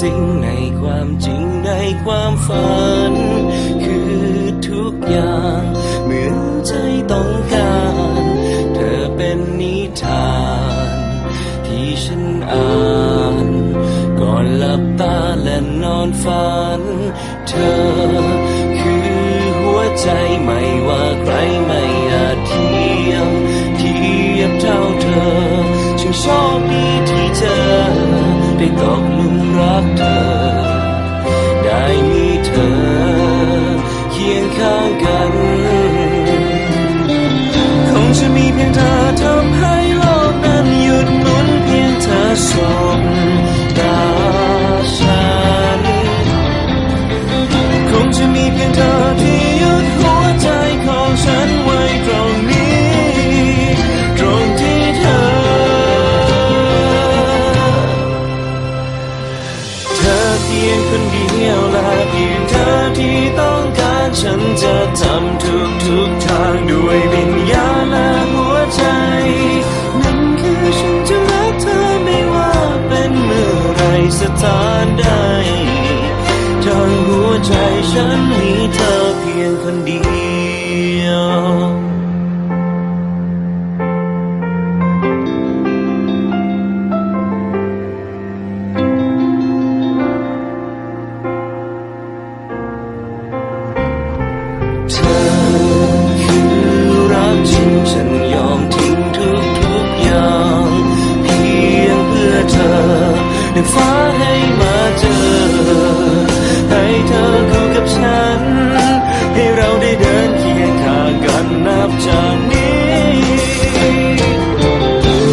สิ่งในความจริงในความฝันคือทุกอย่างเหมือนใจต้องการเธอเป็นนิทานที่ฉันอ่านก่อนหลับตาและนอนฝันเธอคือหัวใจไม่ว่าใครไม่อาจเทียบเท่าเธอฉันโชคดีที่เธอได้ตกหลุมรักเธอได้มีเธอเคียงข้างกันคงจะมีเพียงเธอทำให้โลกนั้นหยุดหมุนเพียงเธอสบตาฉันคงจะมีเพียงเธอที่หยุดหัวใจของฉันไว้ตรงนี้ตรงที่เธอเพียงคนเดียวและเพียงเธอที่ต้องการฉันจะทำทุกทางด้วยวิญญาณและหัวใจนั่นคือฉันจะรักเธอไม่ว่าเป็นเมื่อไรสถานใดทั้งหัวใจฉันมีเธอเพียงคนเดียวฉันยอมทิ้งทุกอย่างเพียงเพื่อเธอดึงฟ้าให้มาเจอให้เธอคู่กับฉันให้เราได้เดินเคียงข้างกันนับจากนี้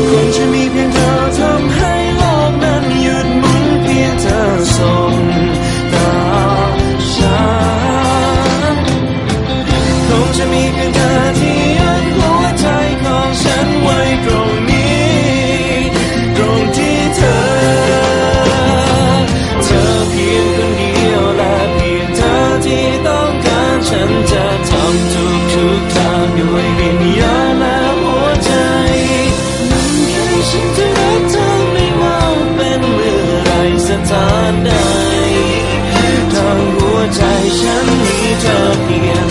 คงจะมีเพียงเธอทำให้โลกนั้นหยุดหมุนเพียงเธอส่งตาฉันคงจะมีเพียงเธอที่ฉันไว้ตรงนี้ตรงที่เธอเพียงคนเดียวและเพียงเธอที่ต้องการฉันจะทำทุกทางด้วยวิญญาณและหัวใจนั่นคือฉันจะรักเธอไม่ว่าเป็นเมื่อไรสถานใดทางหัวใจฉันมีเธอเพียง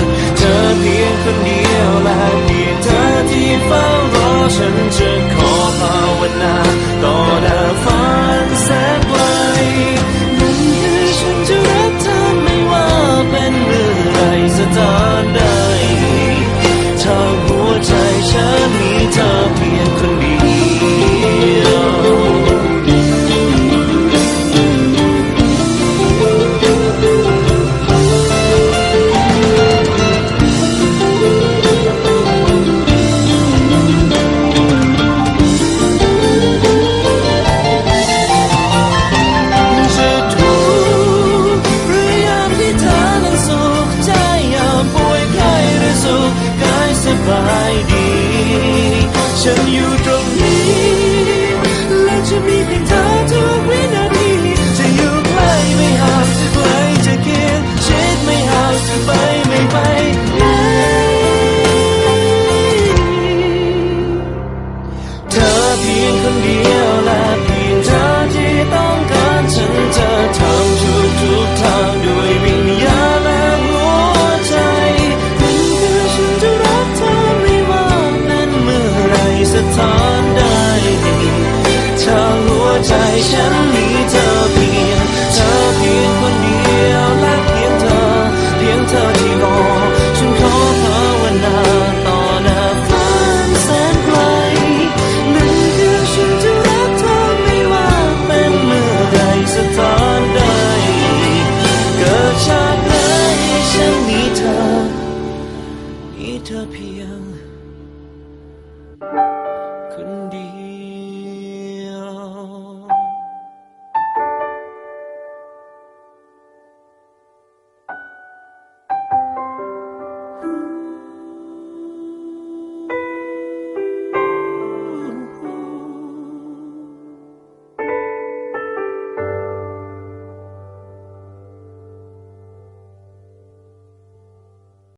คนเดียวและเพียงเธอที่เฝ้ารอฉันจะขอภาวนาต่อหน้าฝันแสนไกลนั่นคือฉันจะรักเธอไม่ว่าเป็นเมื่อไรสถานใดทางหัวใจฉันมีเธอเพียงคนเดียวฉันอยู่ตรงนี้และจะมีเพียงเธอทุกวินาทีจะอยู่ใกล้ไม่ห่างจะไกลจะเคียงชิดไม่ห่างจะไปไม่ไปไหนเธอเพียงคนเดียวและเพียงเธอที่ต้องการฉันจะทำทุกทางด้วยวิญญาณและหัวใจนั่นคือฉันจะรักเธอไม่ว่าเป็นเมื่อไรสถานใดทางหัวใจฉันมีเธอเพียงคนเดียวและเพียงเธอที่รอฉันขอภาวนาต่อหน้าฝันแสนไกลนั่นคือฉันจะรักเธอไม่ว่าเป็นเมื่อไรสถานใดเกิดชาติไหนฉันมีเธอเพียง